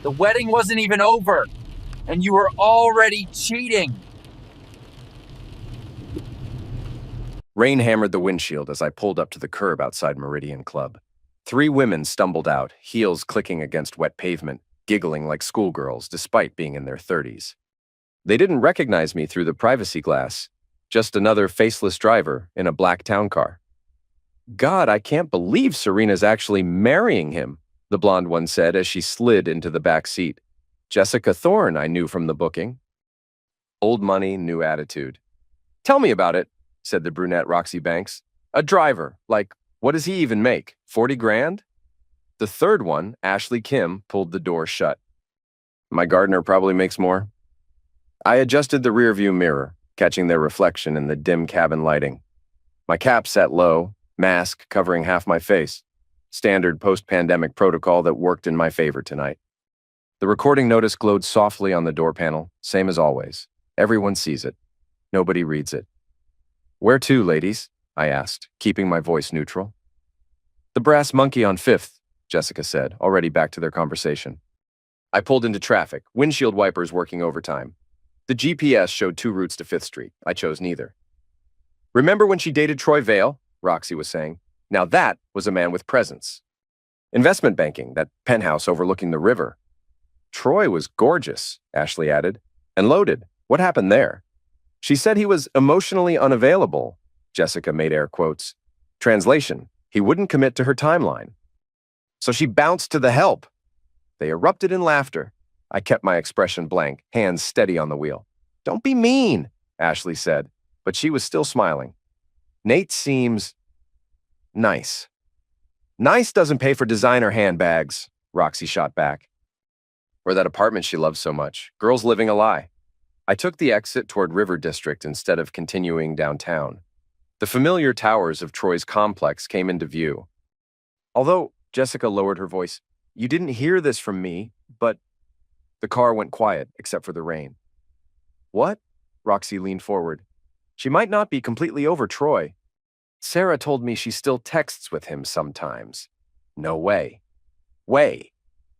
The wedding wasn't even over, and you were already cheating. Rain hammered the windshield as I pulled up to the curb outside Meridian Club. 3 women stumbled out, heels clicking against wet pavement, giggling like schoolgirls despite being in their 30s. They didn't recognize me through the privacy glass, just another faceless driver in a black town car. God, I can't believe Serena's actually marrying him, the blonde one said as she slid into the back seat. Jessica Thorne, I knew from the booking. Old money, new attitude. Tell me about it, said the brunette Roxy Banks. A driver, like, what does he even make, 40 grand? The third one, Ashley Kim, pulled the door shut. My gardener probably makes more. I adjusted the rearview mirror, catching their reflection in the dim cabin lighting. My cap sat low, mask covering half my face. Standard post-pandemic protocol that worked in my favor tonight. The recording notice glowed softly on the door panel, same as always. Everyone sees it. Nobody reads it. Where to, ladies? I asked, keeping my voice neutral. The Brass Monkey on 5th, Jessica said, already back to their conversation. I pulled into traffic, windshield wipers working overtime. The GPS showed 2 routes to 5th Street. I chose neither. Remember when she dated Troy Vale? Roxy was saying. Now that was a man with presence. Investment banking, that penthouse overlooking the river. Troy was gorgeous, Ashley added. And loaded. What happened there? She said he was emotionally unavailable. Jessica made air quotes. Translation, he wouldn't commit to her timeline. So she bounced to the help. They erupted in laughter. I kept my expression blank, hands steady on the wheel. Don't be mean, Ashley said, but she was still smiling. Nate seems nice. Nice doesn't pay for designer handbags, Roxy shot back. Or that apartment she loves so much. Girls living a lie. I took the exit toward River District instead of continuing downtown. The familiar towers of Troy's complex came into view. Although, Jessica lowered her voice, you didn't hear this from me, but the car went quiet except for the rain. What? Roxy leaned forward. She might not be completely over Troy. Sarah told me she still texts with him sometimes. No way. Way.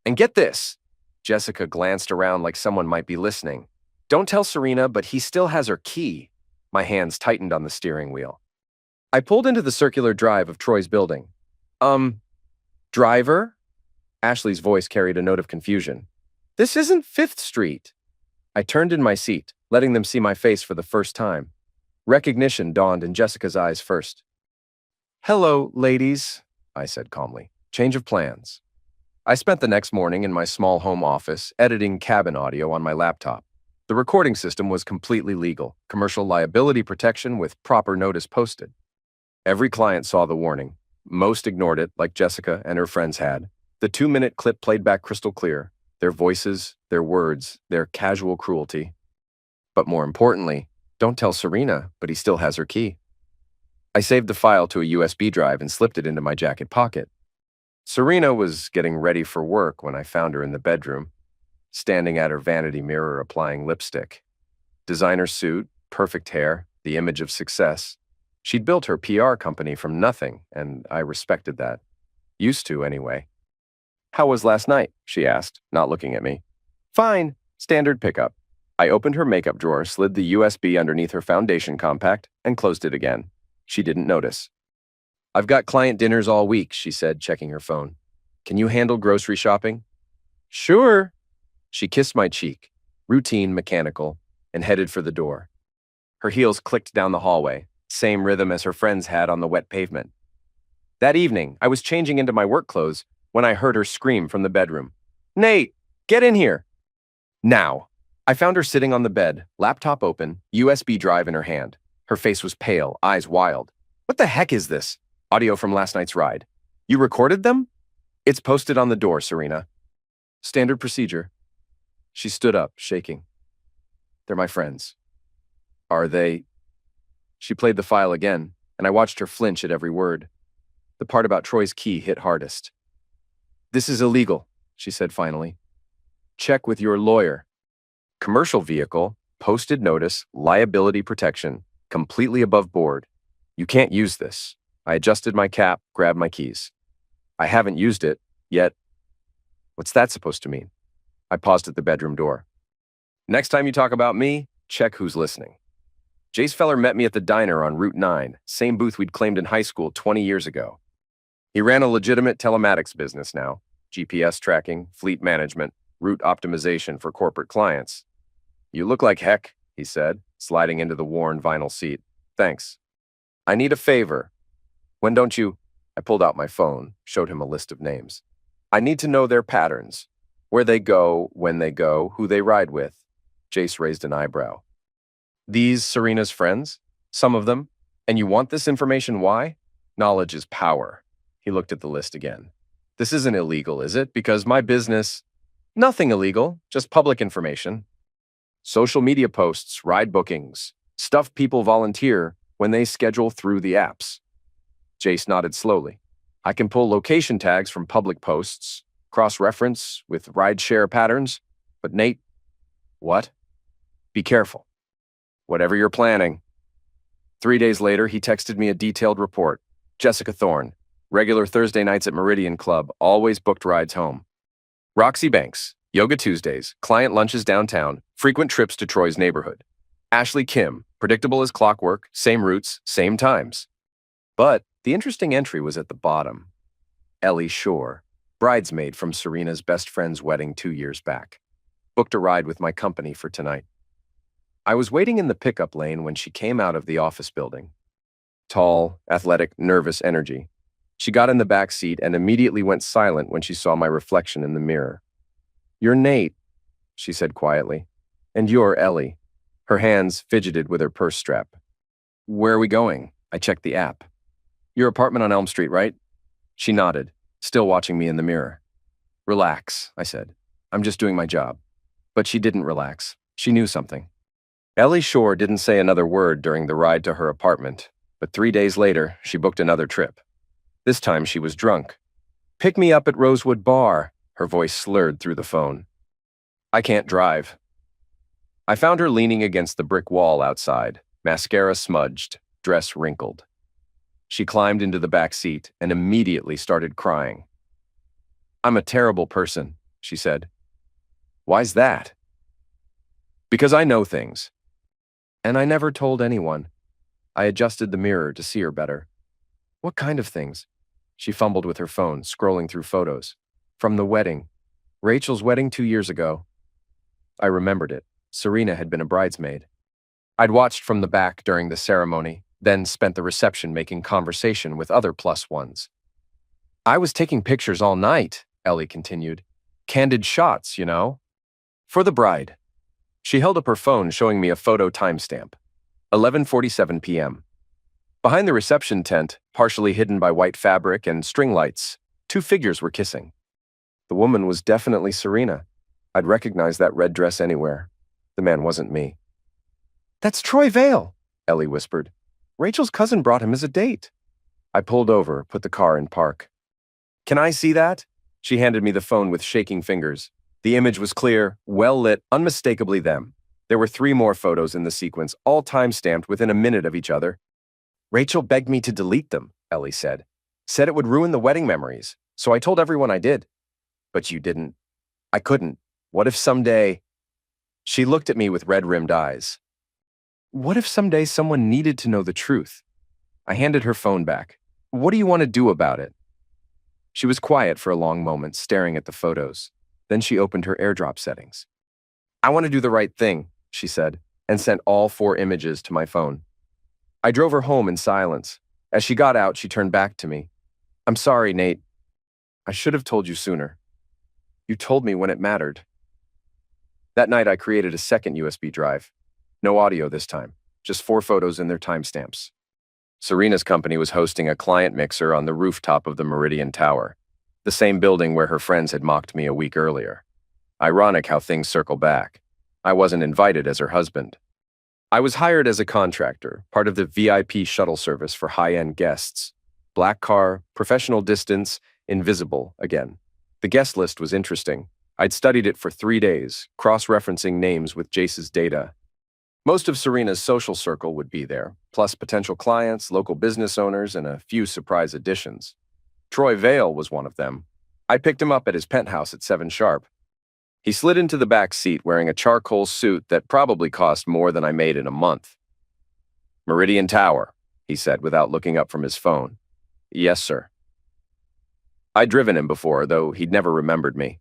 And get this. Jessica glanced around like someone might be listening. Don't tell Serena, but he still has her key. My hands tightened on the steering wheel. I pulled into the circular drive of Troy's building. Driver? Ashley's voice carried a note of confusion. This isn't 5th Street. I turned in my seat, letting them see my face for the first time. Recognition dawned in Jessica's eyes first. Hello, ladies, I said calmly. Change of plans. I spent the next morning in my small home office, editing cabin audio on my laptop. The recording system was completely legal, commercial liability protection with proper notice posted. Every client saw the warning. Most ignored it, like Jessica and her friends had. The 2-minute clip played back crystal clear. Their voices, their words, their casual cruelty. But more importantly, don't tell Serena, but he still has her key. I saved the file to a USB drive and slipped it into my jacket pocket. Serena was getting ready for work when I found her in the bedroom, standing at her vanity mirror applying lipstick. Designer suit, perfect hair, the image of success. She'd built her PR company from nothing, and I respected that. Used to, anyway. How was last night? She asked, not looking at me. Fine, standard pickup. I opened her makeup drawer, slid the USB underneath her foundation compact, and closed it again. She didn't notice. I've got client dinners all week, she said, checking her phone. Can you handle grocery shopping? Sure. She kissed my cheek, routine, mechanical, and headed for the door. Her heels clicked down the hallway, same rhythm as her friends had on the wet pavement. That evening, I was changing into my work clothes when I heard her scream from the bedroom. Nate, get in here. Now. I found her sitting on the bed, laptop open, USB drive in her hand. Her face was pale, eyes wild. What the heck is this? Audio from last night's ride. You recorded them? It's posted on the door, Serena. Standard procedure. She stood up, shaking. They're my friends. Are they? She played the file again, and I watched her flinch at every word. The part about Troy's key hit hardest. This is illegal, she said finally. Check with your lawyer. Commercial vehicle, posted notice, liability protection, completely above board. You can't use this. I adjusted my cap, grabbed my keys. I haven't used it, yet. What's that supposed to mean? I paused at the bedroom door. Next time you talk about me, check who's listening. Jace Feller met me at the diner on Route 9, same booth we'd claimed in high school 20 years ago. He ran a legitimate telematics business now, GPS tracking, fleet management, route optimization for corporate clients. You look like heck, he said, sliding into the worn vinyl seat. Thanks. I need a favor. When don't you? I pulled out my phone, showed him a list of names. I need to know their patterns. Where they go, when they go, who they ride with. Jace raised an eyebrow. These Serena's friends? Some of them? And you want this information why? Knowledge is power. He looked at the list again. This isn't illegal, is it? Because my business... Nothing illegal, just public information. Social media posts, ride bookings, stuff people volunteer when they schedule through the apps. Jace nodded slowly. I can pull location tags from public posts, cross-reference with ride-share patterns, but Nate... What? Be careful. Whatever you're planning. 3 days later, he texted me a detailed report. Jessica Thorne. Regular Thursday nights at Meridian Club, always booked rides home. Roxy Banks, Yoga Tuesdays, client lunches downtown, frequent trips to Troy's neighborhood. Ashley Kim, predictable as clockwork, same routes, same times. But the interesting entry was at the bottom. Ellie Shore, bridesmaid from Serena's best friend's wedding 2 years back. Booked a ride with my company for tonight. I was waiting in the pickup lane when she came out of the office building. Tall, athletic, nervous energy. She got in the back seat and immediately went silent when she saw my reflection in the mirror. You're Nate, she said quietly. And you're Ellie. Her hands fidgeted with her purse strap. Where are we going? I checked the app. Your apartment on Elm Street, right? She nodded, still watching me in the mirror. Relax, I said. I'm just doing my job. But she didn't relax. She knew something. Ellie Shore didn't say another word during the ride to her apartment, but 3 days later, she booked another trip. This time she was drunk. Pick me up at Rosewood Bar, her voice slurred through the phone. I can't drive. I found her leaning against the brick wall outside, mascara smudged, dress wrinkled. She climbed into the back seat and immediately started crying. I'm a terrible person, she said. Why's that? Because I know things. And I never told anyone. I adjusted the mirror to see her better. What kind of things? She fumbled with her phone, scrolling through photos. From the wedding. Rachel's wedding 2 years ago. I remembered it. Serena had been a bridesmaid. I'd watched from the back during the ceremony, then spent the reception making conversation with other plus ones. I was taking pictures all night, Ellie continued. Candid shots, you know. For the bride. She held up her phone, showing me a photo timestamp. 11:47 p.m. Behind the reception tent, partially hidden by white fabric and string lights, 2 figures were kissing. The woman was definitely Serena. I'd recognize that red dress anywhere. The man wasn't me. That's Troy Vale, Ellie whispered. Rachel's cousin brought him as a date. I pulled over, put the car in park. Can I see that? She handed me the phone with shaking fingers. The image was clear, well-lit, unmistakably them. There were 3 more photos in the sequence, all time-stamped within a minute of each other. Rachel begged me to delete them, Ellie said. Said it would ruin the wedding memories, so I told everyone I did. But you didn't. I couldn't. What if someday... She looked at me with red-rimmed eyes. What if someday someone needed to know the truth? I handed her phone back. What do you want to do about it? She was quiet for a long moment, staring at the photos. Then she opened her AirDrop settings. I want to do the right thing, she said, and sent all 4 images to my phone. I drove her home in silence. As she got out, she turned back to me. I'm sorry, Nate. I should have told you sooner. You told me when it mattered. That night, I created a second USB drive. No audio this time, just 4 photos and their timestamps. Serena's company was hosting a client mixer on the rooftop of the Meridian Tower, the same building where her friends had mocked me a week earlier. Ironic how things circle back. I wasn't invited as her husband. I was hired as a contractor, part of the VIP shuttle service for high-end guests. Black car, professional distance, invisible again. The guest list was interesting. I'd studied it for 3 days, cross-referencing names with Jace's data. Most of Serena's social circle would be there, plus potential clients, local business owners, and a few surprise additions. Troy Vale was one of them. I picked him up at his penthouse at 7 sharp. He slid into the back seat wearing a charcoal suit that probably cost more than I made in a month. "Meridian Tower," he said without looking up from his phone. "Yes, sir." I'd driven him before, though he'd never remembered me.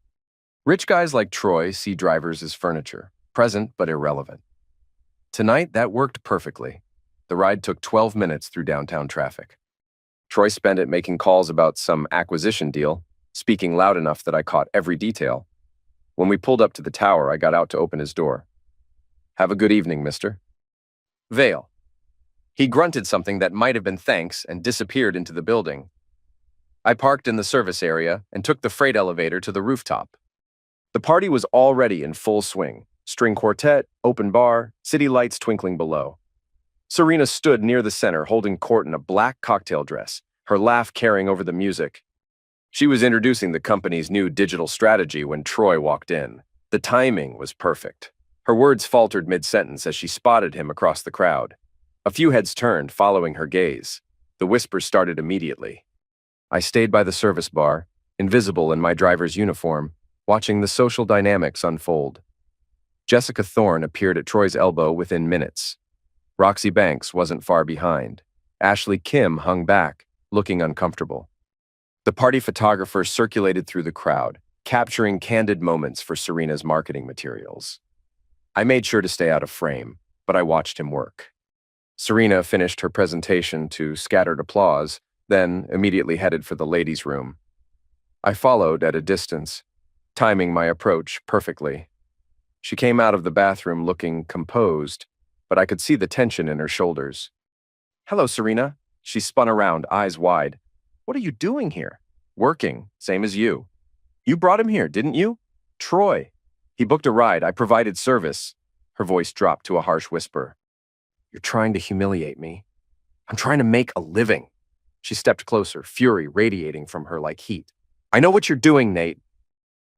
Rich guys like Troy see drivers as furniture, present but irrelevant. Tonight, that worked perfectly. The ride took 12 minutes through downtown traffic. Troy spent it making calls about some acquisition deal, speaking loud enough that I caught every detail. When we pulled up to the tower, I got out to open his door. "Have a good evening, mister." Vale. He grunted something that might have been thanks and disappeared into the building. I parked in the service area and took the freight elevator to the rooftop. The party was already in full swing. String quartet, open bar, city lights twinkling below. Serena stood near the center holding court in a black cocktail dress, her laugh carrying over the music. She was introducing the company's new digital strategy when Troy walked in. The timing was perfect. Her words faltered mid-sentence as she spotted him across the crowd. A few heads turned, following her gaze. The whispers started immediately. I stayed by the service bar, invisible in my driver's uniform, watching the social dynamics unfold. Jessica Thorne appeared at Troy's elbow within minutes. Roxy Banks wasn't far behind. Ashley Kim hung back, looking uncomfortable. The party photographer circulated through the crowd, capturing candid moments for Serena's marketing materials. I made sure to stay out of frame, but I watched him work. Serena finished her presentation to scattered applause, then immediately headed for the ladies' room. I followed at a distance, timing my approach perfectly. She came out of the bathroom looking composed, but I could see the tension in her shoulders. "Hello, Serena." She spun around, eyes wide. "What are you doing here?" "Working, same as you." "You brought him here, didn't you?" "Troy. He booked a ride. I provided service." Her voice dropped to a harsh whisper. "You're trying to humiliate me. I'm trying to make a living." She stepped closer, fury radiating from her like heat. "I know what you're doing, Nate."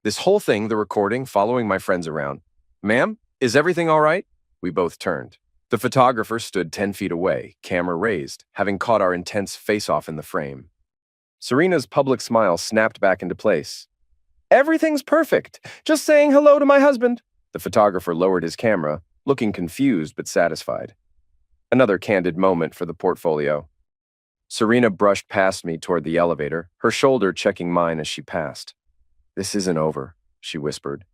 This whole thing, the recording, following my friends around. "Ma'am, is everything all right?" We both turned. The photographer stood 10 feet away, camera raised, having caught our intense face-off in the frame. Serena's public smile snapped back into place. "Everything's perfect. Just saying hello to my husband." The photographer lowered his camera, looking confused but satisfied. Another candid moment for the portfolio. Serena brushed past me toward the elevator, her shoulder checking mine as she passed. "This isn't over," she whispered.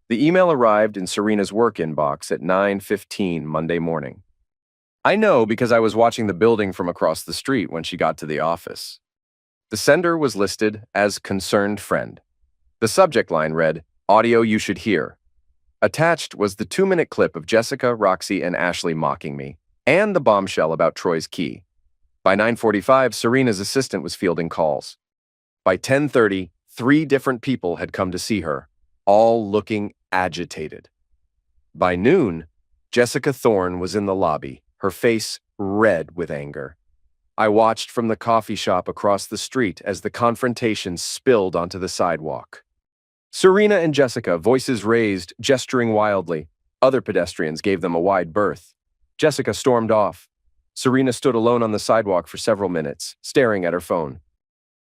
The email arrived in Serena's work inbox at 9:15 Monday morning. I know because I was watching the building from across the street when she got to the office. The sender was listed as concerned friend. The subject line read, "Audio you should hear." Attached was the 2-minute clip of Jessica, Roxy, and Ashley mocking me, and the bombshell about Troy's key. By 9:45, Serena's assistant was fielding calls. By 10:30, 3 different people had come to see her, all looking agitated. By noon, Jessica Thorne was in the lobby, her face red with anger. I watched from the coffee shop across the street as the confrontation spilled onto the sidewalk. Serena and Jessica, voices raised, gesturing wildly. Other pedestrians gave them a wide berth. Jessica stormed off. Serena stood alone on the sidewalk for several minutes, staring at her phone.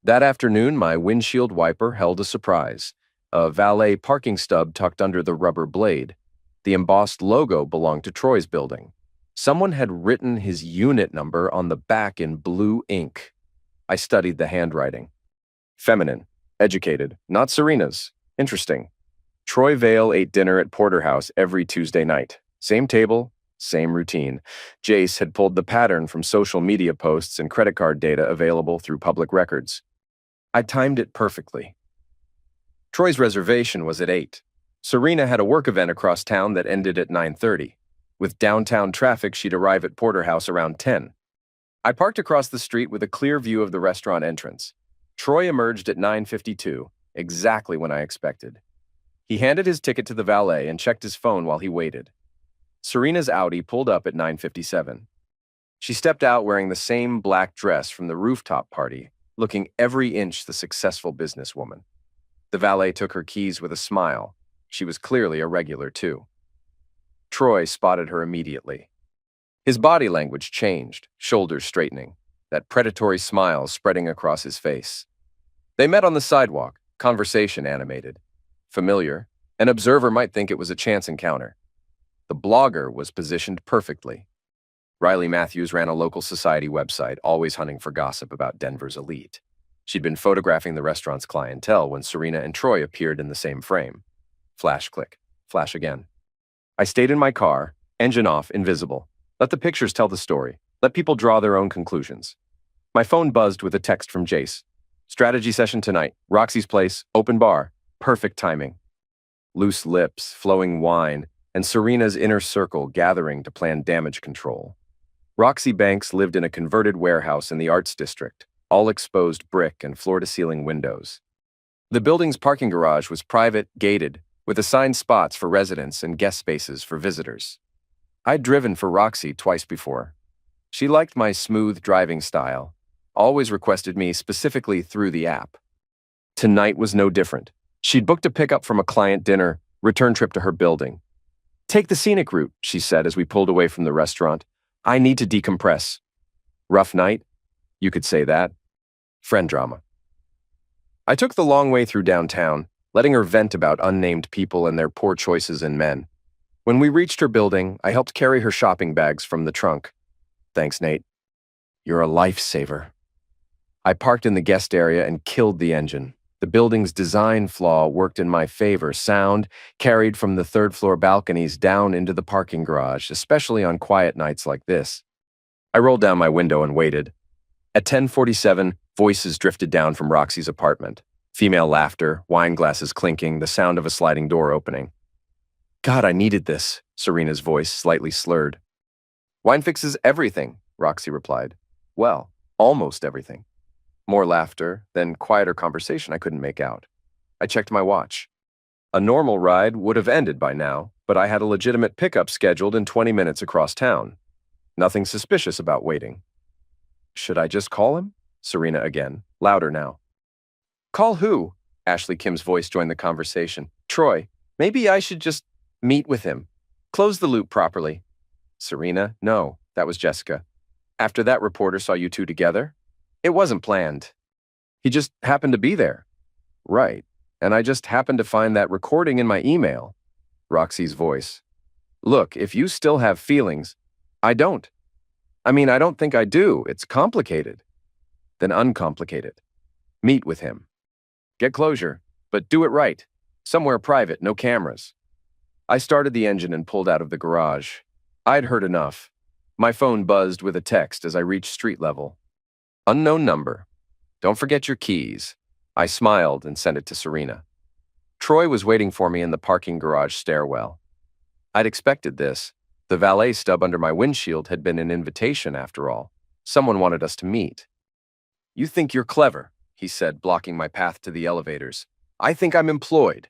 That afternoon, my windshield wiper held a surprise. A valet parking stub tucked under the rubber blade. The embossed logo belonged to Troy's building. Someone had written his unit number on the back in blue ink. I studied the handwriting. Feminine, educated, not Serena's. Interesting. Troy Vale ate dinner at Porterhouse every Tuesday night. Same table, same routine. Jace had pulled the pattern from social media posts and credit card data available through public records. I timed it perfectly. Troy's reservation was at 8. Serena had a work event across town that ended at 9:30. With downtown traffic, she'd arrive at Porterhouse around 10. I parked across the street with a clear view of the restaurant entrance. Troy emerged at 9:52, exactly when I expected. He handed his ticket to the valet and checked his phone while he waited. Serena's Audi pulled up at 9:57. She stepped out wearing the same black dress from the rooftop party, looking every inch the successful businesswoman. The valet took her keys with a smile. She was clearly a regular, too. Troy spotted her immediately. His body language changed, shoulders straightening, that predatory smile spreading across his face. They met on the sidewalk, conversation animated. Familiar, An observer might think it was a chance encounter. The blogger was positioned perfectly. Riley Matthews ran a local society website, always hunting for gossip about Denver's elite. She'd been photographing the restaurant's clientele when Serena and Troy appeared in the same frame. Flash, click, flash again. I stayed in my car, engine off, invisible. Let the pictures tell the story. Let people draw their own conclusions. My phone buzzed with a text from Jace. Strategy session tonight. Roxy's place, open bar. Perfect timing. Loose lips, flowing wine, and Serena's inner circle gathering to plan damage control. Roxy Banks lived in a converted warehouse in the Arts District, all exposed brick and floor-to-ceiling windows. The building's parking garage was private, gated, with assigned spots for residents and guest spaces for visitors. I'd driven for Roxy twice before. She liked my smooth driving style, always requested me specifically through the app. Tonight was no different. She'd booked a pickup from a client dinner, return trip to her building. Take the scenic route, she said as we pulled away from the restaurant. I need to decompress. Rough night? You could say that. Friend drama. I took the long way through downtown, letting her vent about unnamed people and their poor choices in men. When we reached her building, I helped carry her shopping bags from the trunk. Thanks, Nate. You're a lifesaver. I parked in the guest area and killed the engine. The building's design flaw worked in my favor. Sound carried from the third-floor balconies down into the parking garage, especially on quiet nights like this. I rolled down my window and waited. At 10:47, voices drifted down from Roxy's apartment. Female laughter, wine glasses clinking, the sound of a sliding door opening. God, I needed this, Serena's voice slightly slurred. Wine fixes everything, Roxy replied. Well, almost everything. More laughter, then quieter conversation I couldn't make out. I checked my watch. A normal ride would have ended by now, but I had a legitimate pickup scheduled in 20 minutes across town. Nothing suspicious about waiting. Should I just call him? Serena again, louder now. Call who? Ashley Kim's voice joined the conversation. Troy, maybe I should just meet with him. Close the loop properly. Serena, no, that was Jessica. After that reporter saw you two together? It wasn't planned. He just happened to be there. Right, and I just happened to find that recording in my email. Roxy's voice. Look, if you still have feelings, I don't. I don't think I do. It's complicated. Then uncomplicate it. Meet with him. Get closure, but do it right. Somewhere private, no cameras. I started the engine and pulled out of the garage. I'd heard enough. My phone buzzed with a text as I reached street level. Unknown number. Don't forget your keys. I smiled and sent it to Serena. Troy was waiting for me in the parking garage stairwell. I'd expected this. The valet stub under my windshield had been an invitation after all. Someone wanted us to meet. You think you're clever, he said, blocking my path to the elevators. I think I'm employed.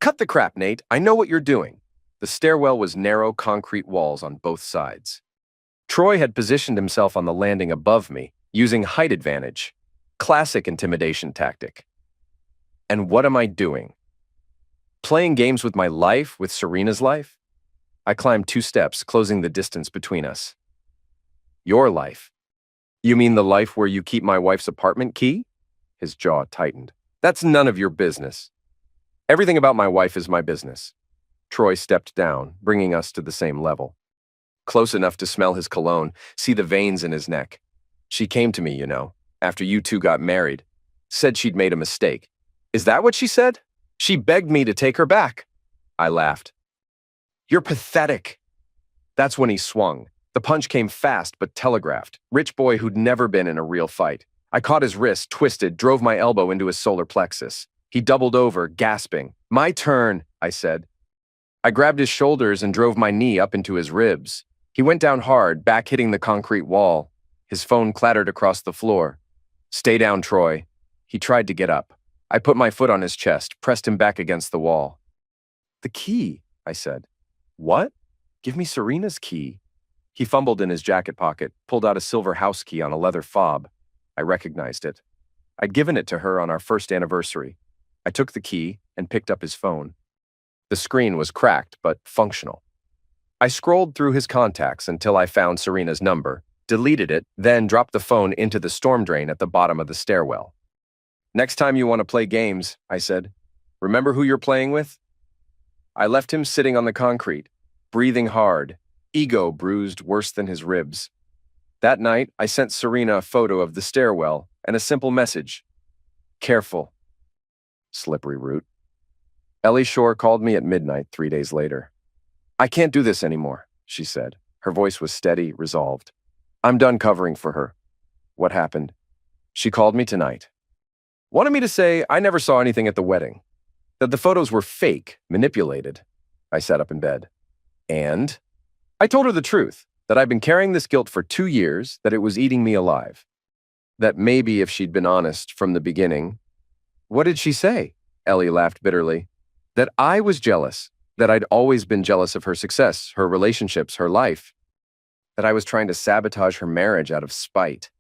Cut the crap, Nate. I know what you're doing. The stairwell was narrow concrete walls on both sides. Troy had positioned himself on the landing above me, using height advantage. Classic intimidation tactic. And what am I doing? Playing games with my life, with Serena's life? I climbed 2 steps, closing the distance between us. Your life? You mean the life where you keep my wife's apartment key? His jaw tightened. That's none of your business. Everything about my wife is my business. Troy stepped down, bringing us to the same level. Close enough to smell his cologne, see the veins in his neck. She came to me, after you two got married. Said she'd made a mistake. Is that what she said? She begged me to take her back. I laughed. You're pathetic. That's when he swung. The punch came fast but telegraphed. Rich boy who'd never been in a real fight. I caught his wrist, twisted, drove my elbow into his solar plexus. He doubled over, gasping. My turn, I said. I grabbed his shoulders and drove my knee up into his ribs. He went down hard, back hitting the concrete wall. His phone clattered across the floor. Stay down, Troy. He tried to get up. I put my foot on his chest, pressed him back against the wall. The key, I said. What? Give me Serena's key. He fumbled in his jacket pocket, pulled out a silver house key on a leather fob. I recognized it. I'd given it to her on our first anniversary. I took the key and picked up his phone. The screen was cracked, but functional. I scrolled through his contacts until I found Serena's number, deleted it, then dropped the phone into the storm drain at the bottom of the stairwell. Next time you want to play games, I said, remember who you're playing with? I left him sitting on the concrete, breathing hard, ego bruised worse than his ribs. That night, I sent Serena a photo of the stairwell and a simple message. Careful. Slippery root. Ellie Shore called me at midnight 3 days later. I can't do this anymore, she said. Her voice was steady, resolved. I'm done covering for her. What happened? She called me tonight. Wanted me to say I never saw anything at the wedding. That the photos were fake, manipulated. I sat up in bed. And? I told her the truth, that I'd been carrying this guilt for 2 years, that it was eating me alive. That maybe if she'd been honest from the beginning. What did she say? Ellie laughed bitterly. That I was jealous, that I'd always been jealous of her success, her relationships, her life. That I was trying to sabotage her marriage out of spite.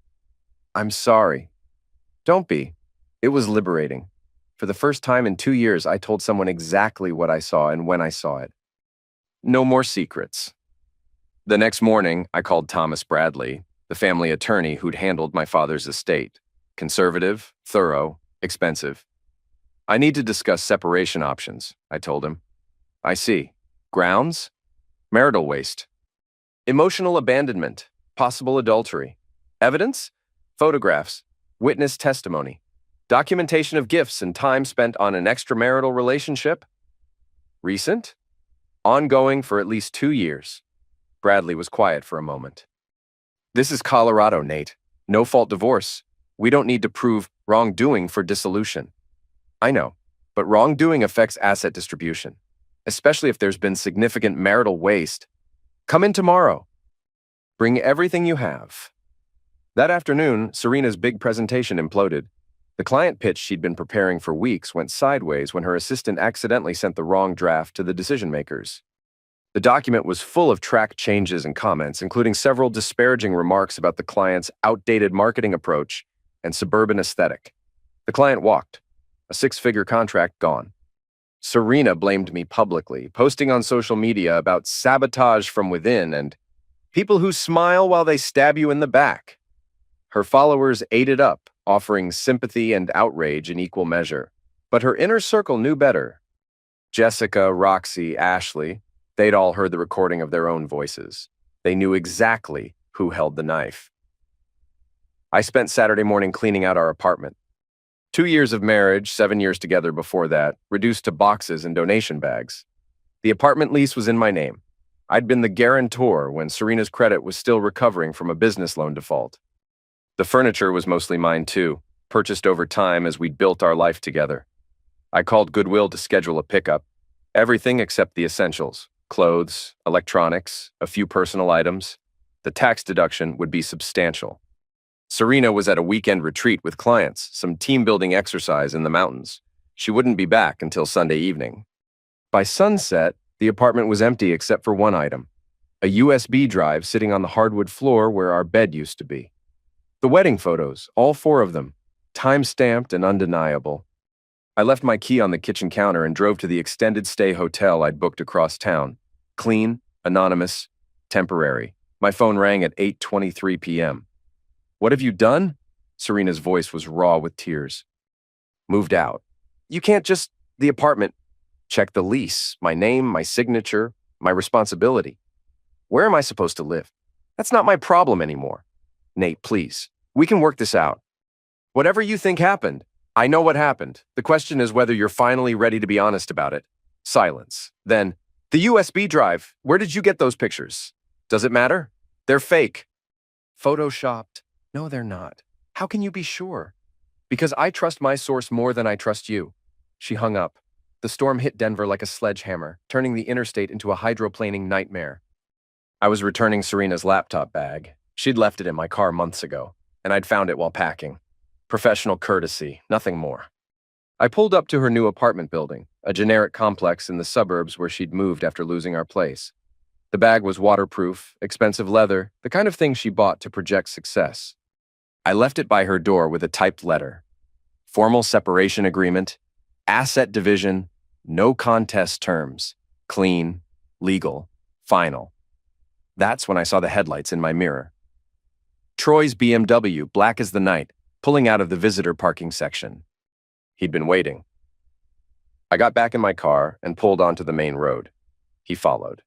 I'm sorry. Don't be. It was liberating. For the first time in 2 years, I told someone exactly what I saw and when I saw it. No more secrets. The next morning, I called Thomas Bradley, the family attorney who'd handled my father's estate. Conservative, thorough, expensive. I need to discuss separation options, I told him. I see. Grounds? Marital waste. Emotional abandonment. Possible adultery. Evidence? Photographs. Witness testimony. Documentation of gifts and time spent on an extramarital relationship? Recent? Ongoing for at least 2 years. Bradley was quiet for a moment. This is Colorado, Nate. No-fault divorce. We don't need to prove wrongdoing for dissolution. I know, but wrongdoing affects asset distribution, especially if there's been significant marital waste. Come in tomorrow. Bring everything you have. That afternoon, Serena's big presentation imploded. The client pitch she'd been preparing for weeks went sideways when her assistant accidentally sent the wrong draft to the decision-makers. The document was full of track changes and comments, including several disparaging remarks about the client's outdated marketing approach and suburban aesthetic. The client walked. A 6-figure contract gone. Serena blamed me publicly, posting on social media about sabotage from within and people who smile while they stab you in the back. Her followers ate it up, offering sympathy and outrage in equal measure. But her inner circle knew better. Jessica, Roxy, Ashley, they'd all heard the recording of their own voices. They knew exactly who held the knife. I spent Saturday morning cleaning out our apartment. 2 years of marriage, 7 years together before that, reduced to boxes and donation bags. The apartment lease was in my name. I'd been the guarantor when Serena's credit was still recovering from a business loan default. The furniture was mostly mine too, purchased over time as we'd built our life together. I called Goodwill to schedule a pickup. Everything except the essentials. Clothes, electronics, a few personal items. The tax deduction would be substantial. Serena was at a weekend retreat with clients, some team-building exercise in the mountains. She wouldn't be back until Sunday evening. By sunset, the apartment was empty except for one item, a USB drive sitting on the hardwood floor where our bed used to be. The wedding photos, all 4 of them, time-stamped and undeniable. I left my key on the kitchen counter and drove to the extended stay hotel I'd booked across town. Clean, anonymous, temporary. My phone rang at 8:23 p.m. What have you done? Serena's voice was raw with tears. Moved out. You can't just... The apartment. Check the lease, my name, my signature, my responsibility. Where am I supposed to live? That's not my problem anymore. Nate, please. We can work this out. Whatever you think happened, I know what happened. The question is whether you're finally ready to be honest about it. Silence. Then, the USB drive. Where did you get those pictures? Does it matter? They're fake. Photoshopped. No, they're not. How can you be sure? Because I trust my source more than I trust you. She hung up. The storm hit Denver like a sledgehammer, turning the interstate into a hydroplaning nightmare. I was returning Serena's laptop bag. She'd left it in my car months ago, and I'd found it while packing. Professional courtesy, nothing more. I pulled up to her new apartment building, a generic complex in the suburbs where she'd moved after losing our place. The bag was waterproof, expensive leather, the kind of thing she bought to project success. I left it by her door with a typed letter. Formal separation agreement, asset division, no contest terms, clean, legal, final. That's when I saw the headlights in my mirror. Troy's BMW, black as the night, pulling out of the visitor parking section. He'd been waiting. I got back in my car and pulled onto the main road. He followed.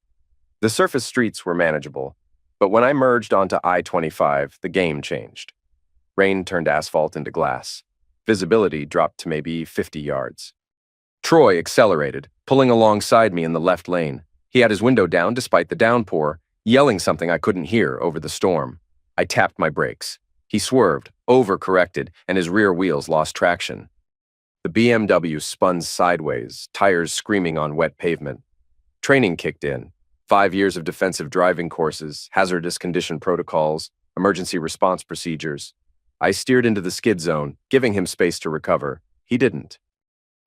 The surface streets were manageable, but when I merged onto I-25, the game changed. Rain turned asphalt into glass. Visibility dropped to maybe 50 yards. Troy accelerated, pulling alongside me in the left lane. He had his window down despite the downpour, yelling something I couldn't hear over the storm. I tapped my brakes. He swerved, overcorrected, and his rear wheels lost traction. The BMW spun sideways, tires screaming on wet pavement. Training kicked in. 5 years of defensive driving courses, hazardous condition protocols, emergency response procedures. I steered into the skid zone, giving him space to recover. He didn't.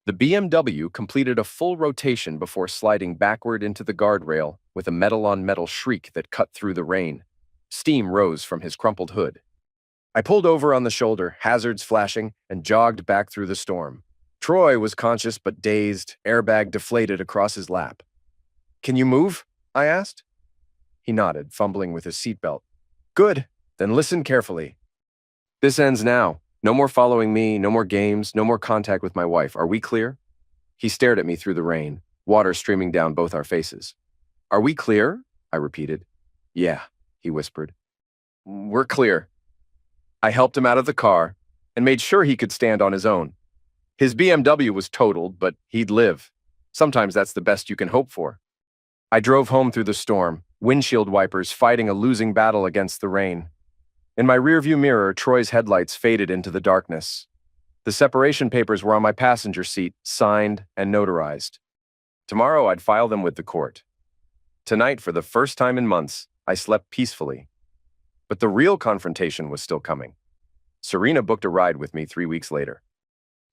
The BMW completed a full rotation before sliding backward into the guardrail with a metal-on-metal shriek that cut through the rain. Steam rose from his crumpled hood. I pulled over on the shoulder, hazards flashing, and jogged back through the storm. Troy was conscious but dazed, airbag deflated across his lap. "Can you move?" I asked. He nodded, fumbling with his seatbelt. "Good, then listen carefully. This ends now. No more following me, no more games, no more contact with my wife. Are we clear?" He stared at me through the rain, water streaming down both our faces. "Are we clear?" I repeated. "Yeah," he whispered. "We're clear." I helped him out of the car and made sure he could stand on his own. His BMW was totaled, but he'd live. Sometimes that's the best you can hope for. I drove home through the storm, windshield wipers fighting a losing battle against the rain. In my rearview mirror, Troy's headlights faded into the darkness. The separation papers were on my passenger seat, signed and notarized. Tomorrow I'd file them with the court. Tonight, for the first time in months, I slept peacefully. But the real confrontation was still coming. Serena booked a ride with me 3 weeks later.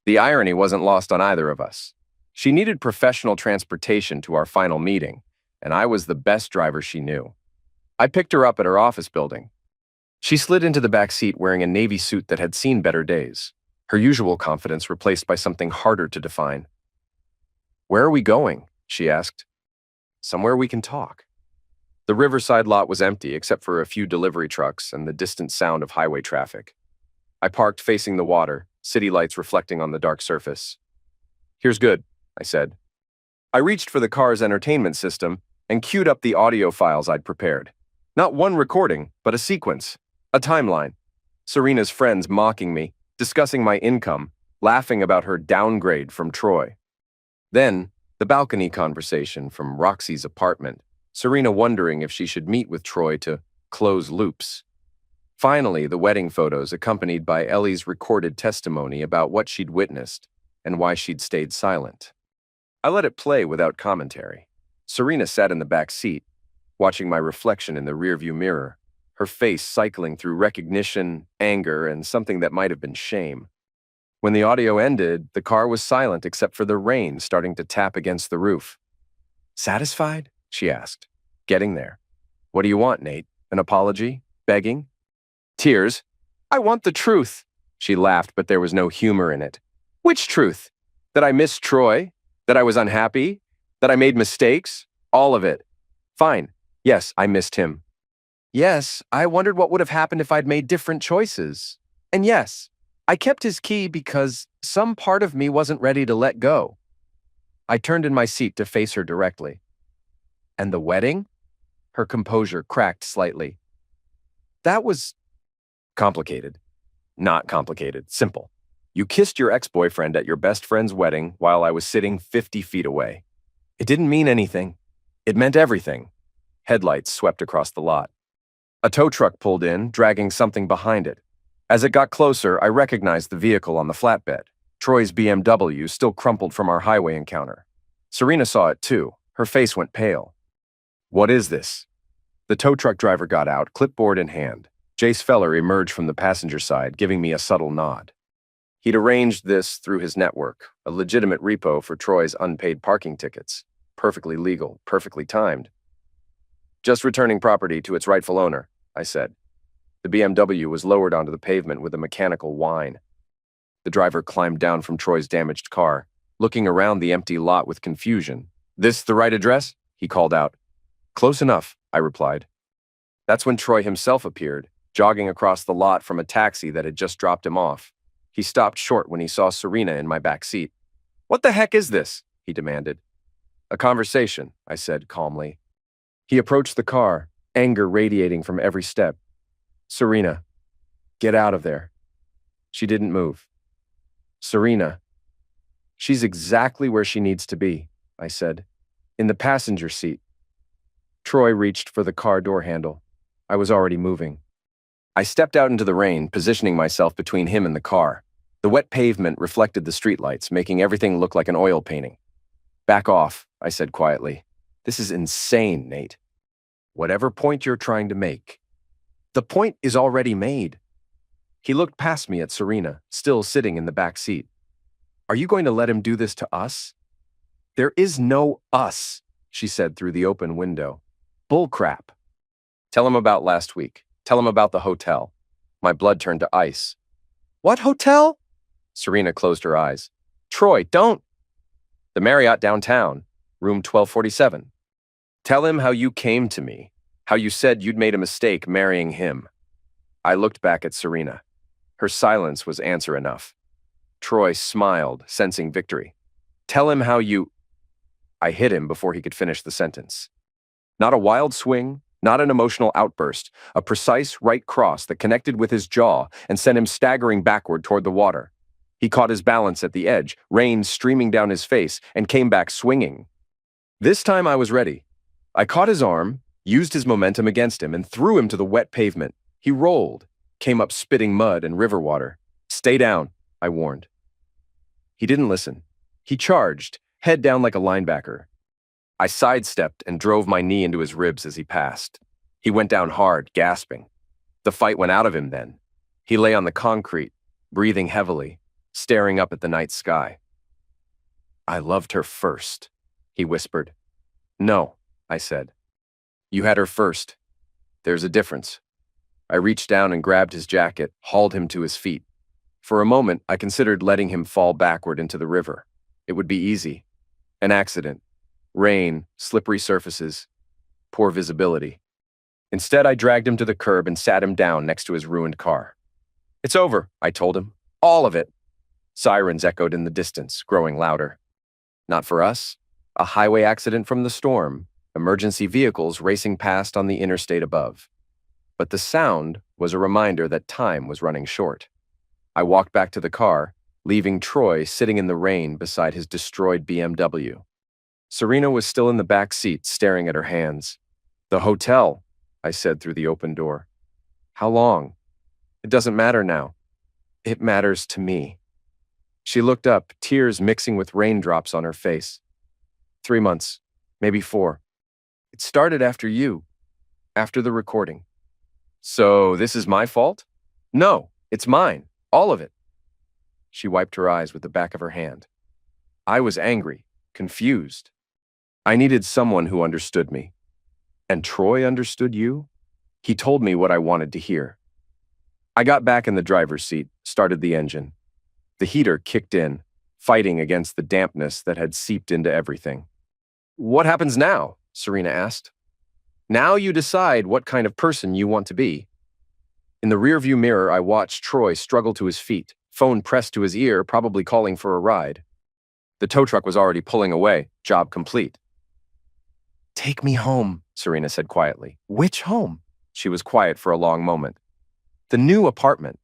The irony wasn't lost on either of us. She needed professional transportation to our final meeting, and I was the best driver she knew. I picked her up at her office building. She slid into the back seat wearing a navy suit that had seen better days, her usual confidence replaced by something harder to define. "Where are we going?" she asked. "Somewhere we can talk." The Riverside lot was empty except for a few delivery trucks and the distant sound of highway traffic. I parked facing the water, city lights reflecting on the dark surface. "Here's good," I said. I reached for the car's entertainment system and queued up the audio files I'd prepared. Not one recording, but a sequence, a timeline. Serena's friends mocking me, discussing my income, laughing about her downgrade from Troy. Then, the balcony conversation from Roxy's apartment, Serena wondering if she should meet with Troy to close loops. Finally, the wedding photos accompanied by Ellie's recorded testimony about what she'd witnessed and why she'd stayed silent. I let it play without commentary. Serena sat in the back seat, watching my reflection in the rearview mirror, her face cycling through recognition, anger, and something that might have been shame. When the audio ended, the car was silent except for the rain starting to tap against the roof. "Satisfied?" she asked. "Getting there. What do you want, Nate? An apology? Begging?" Tears. "I want the truth." She laughed, but there was no humor in it. "Which truth? That I missed Troy? That I was unhappy? That I made mistakes? All of it. Fine. Yes, I missed him. Yes, I wondered what would have happened if I'd made different choices. And yes, I kept his key because some part of me wasn't ready to let go." I turned in my seat to face her directly. "And the wedding?" Her composure cracked slightly. "That was complicated." "Not complicated, simple. You kissed your ex-boyfriend at your best friend's wedding while I was sitting 50 feet away. It didn't mean anything. It meant everything." Headlights swept across the lot. A tow truck pulled in, dragging something behind it. As it got closer, I recognized the vehicle on the flatbed, Troy's BMW still crumpled from our highway encounter. Serena saw it too. Her face went pale. "What is this?" The tow truck driver got out, clipboard in hand. Jace Feller emerged from the passenger side, giving me a subtle nod. He'd arranged this through his network, a legitimate repo for Troy's unpaid parking tickets. Perfectly legal, perfectly timed. "Just returning property to its rightful owner," I said. The BMW was lowered onto the pavement with a mechanical whine. The driver climbed down from Troy's damaged car, looking around the empty lot with confusion. "This the right address?" he called out. "Close enough," I replied. That's when Troy himself appeared, jogging across the lot from a taxi that had just dropped him off. He stopped short when he saw Serena in my back seat. "What the heck is this?" he demanded. A conversation, I said calmly. He approached the car, anger radiating from every step. Serena, get out of there. She didn't move. Serena, she's exactly where she needs to be, I said. In the passenger seat. Troy reached for the car door handle. I was already moving. I stepped out into the rain, positioning myself between him and the car. The wet pavement reflected the streetlights, making everything look like an oil painting. Back off, I said quietly. This is insane, Nate. Whatever point you're trying to make. The point is already made. He looked past me at Serena, still sitting in the back seat. Are you going to let him do this to us? There is no us, she said through the open window. Bullcrap. Tell him about last week. Tell him about the hotel. My blood turned to ice. What hotel? Serena closed her eyes. Troy, don't. The Marriott downtown, room 1247. Tell him how you came to me, how you said you'd made a mistake marrying him. I looked back at Serena. Her silence was answer enough. Troy smiled, sensing victory. Tell him how you... I hit him before he could finish the sentence. Not a wild swing, not an emotional outburst, a precise right cross that connected with his jaw and sent him staggering backward toward the water. He caught his balance at the edge, rain streaming down his face, and came back swinging. This time I was ready. I caught his arm, used his momentum against him, and threw him to the wet pavement. He rolled, came up spitting mud and river water. Stay down, I warned. He didn't listen. He charged, head down like a linebacker. I sidestepped and drove my knee into his ribs as he passed. He went down hard, gasping. The fight went out of him then. He lay on the concrete, breathing heavily, staring up at the night sky. I loved her first, he whispered. No, I said. You had her first. There's a difference. I reached down and grabbed his jacket, hauled him to his feet. For a moment, I considered letting him fall backward into the river. It would be easy. An accident. Rain, slippery surfaces, poor visibility. Instead, I dragged him to the curb and sat him down next to his ruined car. It's over, I told him. All of it. Sirens echoed in the distance, growing louder. Not for us. A highway accident from the storm, emergency vehicles racing past on the interstate above. But the sound was a reminder that time was running short. I walked back to the car, leaving Troy sitting in the rain beside his destroyed BMW. Serena was still in the back seat, staring at her hands. The hotel, I said through the open door. How long? It doesn't matter now. It matters to me. She looked up, tears mixing with raindrops on her face. 3 months, maybe 4. It started after you, after the recording. So this is my fault? No, it's mine, all of it. She wiped her eyes with the back of her hand. I was angry, confused. I needed someone who understood me. And Troy understood you? He told me what I wanted to hear. I got back in the driver's seat, started the engine. The heater kicked in, fighting against the dampness that had seeped into everything. What happens now? Serena asked. Now you decide what kind of person you want to be. In the rearview mirror, I watched Troy struggle to his feet, phone pressed to his ear, probably calling for a ride. The tow truck was already pulling away, job complete. Take me home, Serena said quietly. Which home? She was quiet for a long moment. The new apartment.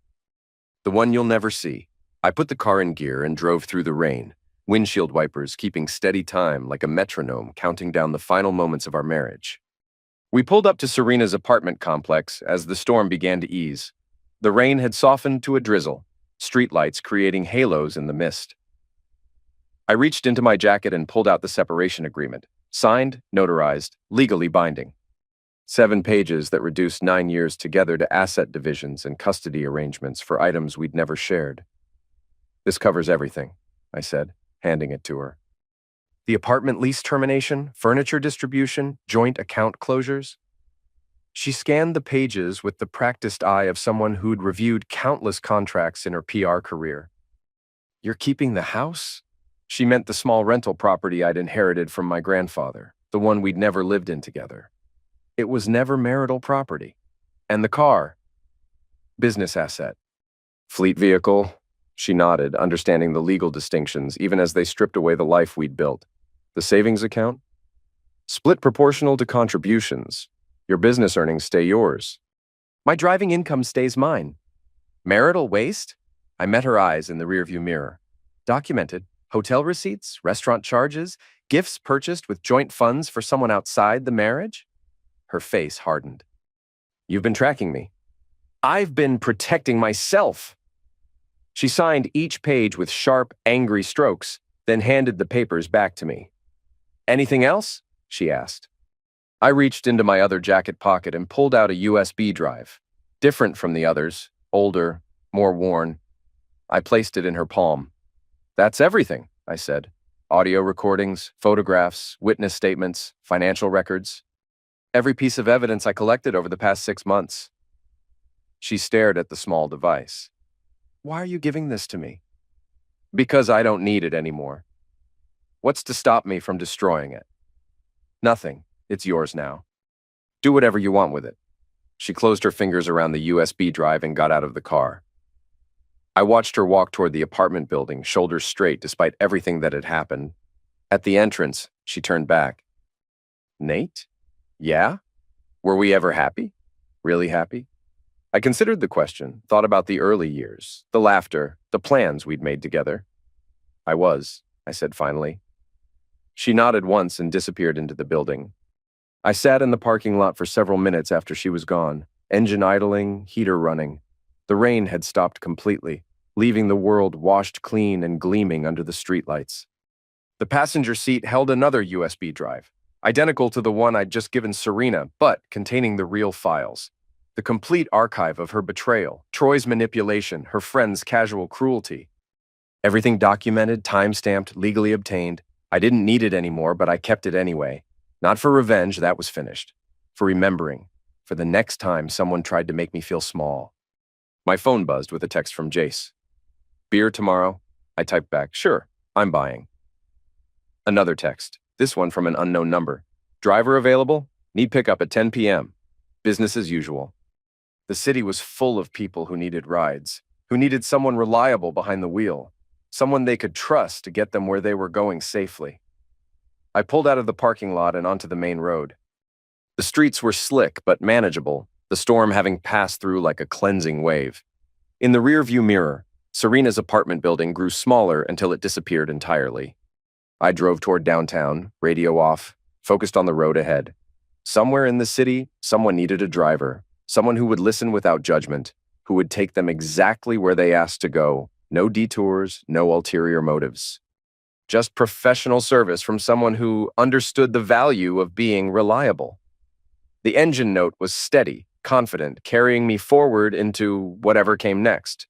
The one you'll never see. I put the car in gear and drove through the rain, windshield wipers keeping steady time like a metronome counting down the final moments of our marriage. We pulled up to Serena's apartment complex as the storm began to ease. The rain had softened to a drizzle, streetlights creating halos in the mist. I reached into my jacket and pulled out the separation agreement, signed, notarized, legally binding. 7 pages that reduced 9 years together to asset divisions and custody arrangements for items we'd never shared. This covers everything, I said, handing it to her. The apartment lease termination, furniture distribution, joint account closures. She scanned the pages with the practiced eye of someone who'd reviewed countless contracts in her PR career. You're keeping the house? She meant the small rental property I'd inherited from my grandfather, the one we'd never lived in together. It was never marital property. And the car? Business asset. Fleet vehicle? She nodded, understanding the legal distinctions even as they stripped away the life we'd built. The savings account? Split proportional to contributions. Your business earnings stay yours. My driving income stays mine. Marital waste? I met her eyes in the rearview mirror. Documented. Hotel receipts, restaurant charges, gifts purchased with joint funds for someone outside the marriage? Her face hardened. You've been tracking me. I've been protecting myself. She signed each page with sharp, angry strokes, then handed the papers back to me. Anything else? She asked. I reached into my other jacket pocket and pulled out a USB drive. Different from the others, older, more worn. I placed it in her palm. That's everything, I said. Audio recordings, photographs, witness statements, financial records. Every piece of evidence I collected over the past 6 months. She stared at the small device. Why are you giving this to me? Because I don't need it anymore. What's to stop me from destroying it? Nothing. It's yours now. Do whatever you want with it. She closed her fingers around the USB drive and got out of the car. I watched her walk toward the apartment building, shoulders straight despite everything that had happened. At the entrance, she turned back. Nate? Yeah? Were we ever happy? Really happy? I considered the question, thought about the early years, the laughter, the plans we'd made together. I said finally. She nodded once and disappeared into the building. I sat in the parking lot for several minutes after she was gone, engine idling, heater running. The rain had stopped completely, leaving the world washed clean and gleaming under the streetlights. The passenger seat held another USB drive, identical to the one I'd just given Serena, but containing the real files. The complete archive of her betrayal, Troy's manipulation, her friend's casual cruelty. Everything documented, time-stamped, legally obtained. I didn't need it anymore, but I kept it anyway. Not for revenge, that was finished. For remembering. For the next time someone tried to make me feel small. My phone buzzed with a text from Jace. Beer tomorrow? I typed back, sure, I'm buying. Another text, this one from an unknown number. Driver available? Need pickup at 10 p.m. Business as usual. The city was full of people who needed rides, who needed someone reliable behind the wheel, someone they could trust to get them where they were going safely. I pulled out of the parking lot and onto the main road. The streets were slick but manageable, the storm having passed through like a cleansing wave. In the rearview mirror, Serena's apartment building grew smaller until it disappeared entirely. I drove toward downtown, radio off, focused on the road ahead. Somewhere in the city, someone needed a driver, someone who would listen without judgment, who would take them exactly where they asked to go, no detours, no ulterior motives. Just professional service from someone who understood the value of being reliable. The engine note was steady, confident, carrying me forward into whatever came next.